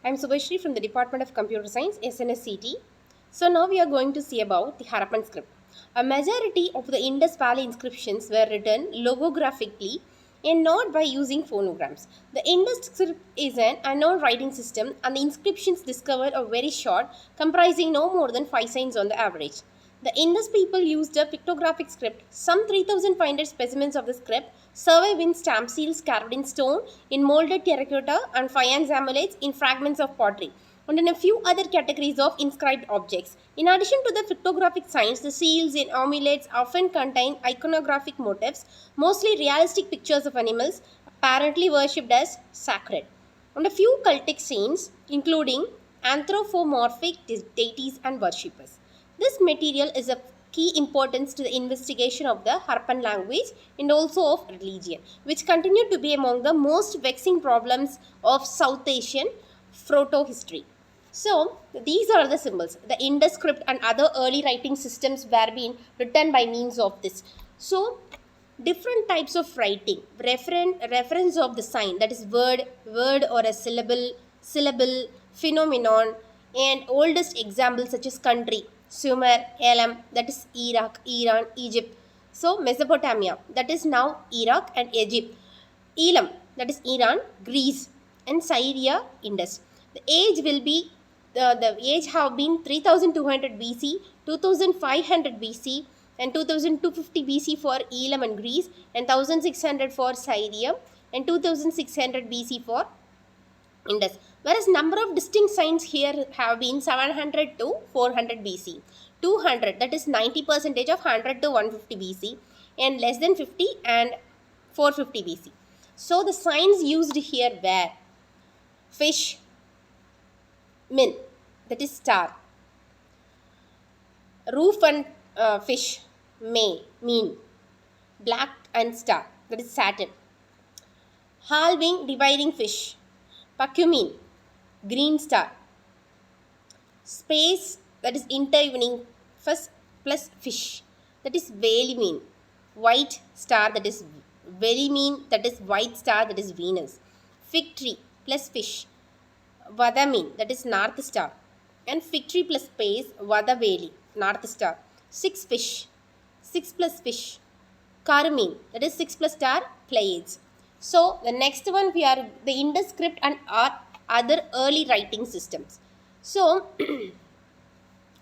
I'm Subhashri from the Department of Computer Science, SNSCT. So now we are going to see about the Harappan script. A majority of the Indus Valley inscriptions were written logographically and not by using phonograms. The Indus script is an unknown writing system and the inscriptions discovered are very short, comprising no more than 5 signs on the average. The Indus people used a pictographic script. Some 3,500 specimens of the script survive in stamp seals carved in stone, in molded terracotta, and faience amulets in fragments of pottery, and in a few other categories of inscribed objects. In addition to the pictographic signs, the seals and amulets often contain iconographic motifs, mostly realistic pictures of animals apparently worshipped as sacred, and a few cultic scenes, including anthropomorphic deities and worshippers. This material is of key importance to the investigation of the Harappan language and also of religion, which continue to be among the most vexing problems of South Asian proto-history. So, these are the symbols. The Indus script and other early writing systems were being written by means of this. So, different types of writing, reference of the sign, that is word or a syllable, phenomenon, and oldest examples such as country, Sumer, Elam, that is Iraq, Iran, Egypt. So, Mesopotamia, that is now Iraq and Egypt. Elam, that is Iran, Greece, and Syria, Indus. The age will be the age have been 3200 BC, 2500 BC, and 2250 BC for Elam and Greece, and 1600 for Syria, and 2600 BC for Indus. Whereas number of distinct signs here have been 700 to 400 BC, 200, that is 90% of 100 to 150 BC, and less than 50 and 450 BC. So the signs used here were fish, min, that is star, roof and fish, may, mean, black and star, that is Saturn, halving, dividing fish, Pacumin, green star, space, that is intervening first plus fish, that is Velimine, white star, that is Velimine, that is white star, that is Venus, fig tree plus fish, Vadamin, that is north star, and fig tree plus space, Vadaveli, north star, 6 fish, 6 plus fish, Carmine, that is 6 plus star, Pleiades. So the next one we are the Indus script and our other early writing systems. So the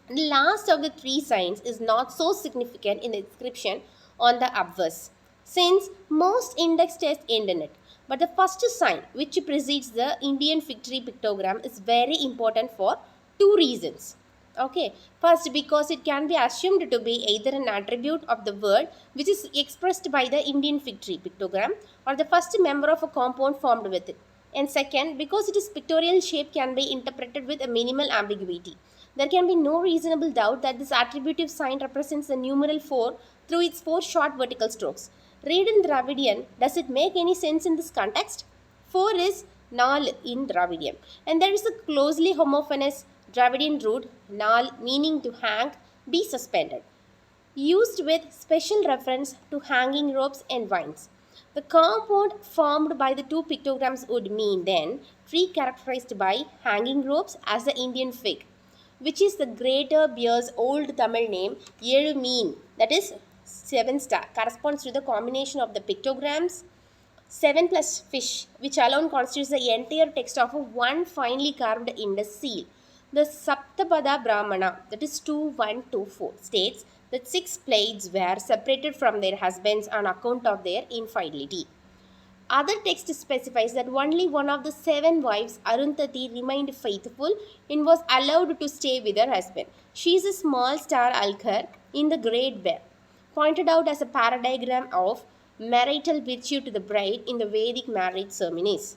last of the three signs is not so significant in the inscription on the obverse, since most index text end in it. But the first sign, which precedes the Indian fig tree pictogram, is very important for two reasons. Okay, first, because it can be assumed to be either an attribute of the word which is expressed by the Indian fig tree pictogram or the first member of a compound formed with it. And second, because its pictorial shape can be interpreted with a minimal ambiguity. There can be no reasonable doubt that this attributive sign represents the numeral 4 through its 4 short vertical strokes. Read in Dravidian, does it make any sense in this context? 4 is Nal in Dravidian, and there is a closely homophonous Dravidian root, Nal, meaning to hang, be suspended, used with special reference to hanging ropes and vines. The compound formed by the two pictograms would mean then tree characterized by hanging ropes as the Indian fig, which is the Greater Bear's old Tamil name Mean, that is 7 star, corresponds to the combination of the pictograms 7 plus fish, which alone constitutes the entire text of one finely carved Indus seal. The Saptapada Brahmana, that is 2124, states that 6 Pleiades were separated from their husbands on account of their infidelity. Other text specifies that only one of the 7 wives, Arundhati, remained faithful and was allowed to stay with her husband. She is a small star Alkar in the Great Bear, pointed out as a paradigm of marital virtue to the bride in the Vedic marriage ceremonies.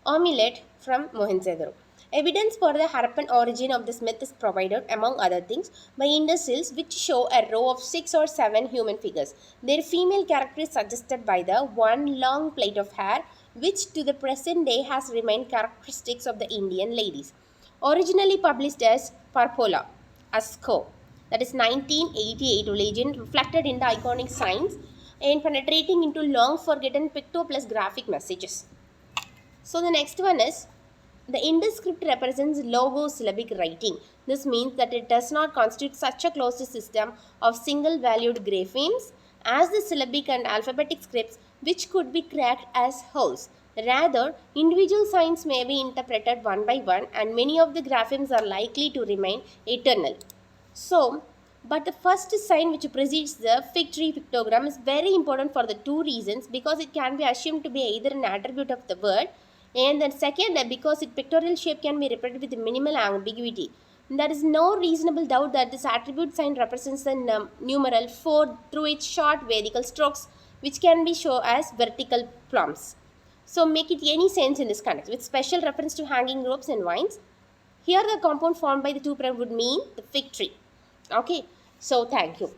Amulet from Mohenjo-daro. Evidence for the Harappan origin of this myth is provided, among other things, by Indus seals which show a row of 6 or 7 human figures. Their female character is suggested by the one long plait of hair, which to the present day has remained characteristics of the Indian ladies. Originally published as Parpola, Asco, that is 1988 legend reflected in the iconic signs and penetrating into long forgotten picto plus graphic messages. So the next one is The Indus script represents logosyllabic writing. This means that it does not constitute such a closed system of single-valued graphemes as the syllabic and alphabetic scripts, which could be cracked as wholes. Rather, individual signs may be interpreted one by one, and many of the graphemes are likely to remain eternal. So, but the first sign which precedes the fig tree pictogram is very important for the two reasons, because it can be assumed to be either an attribute of the word, and then second, because its pictorial shape can be represented with minimal ambiguity. There is no reasonable doubt that this attribute sign represents the numeral 4 through its short vertical strokes, which can be shown as vertical plumps. So make it any sense in this context with special reference to hanging ropes and vines. Here the compound formed by the two prime would mean the fig tree. Okay, so thank you.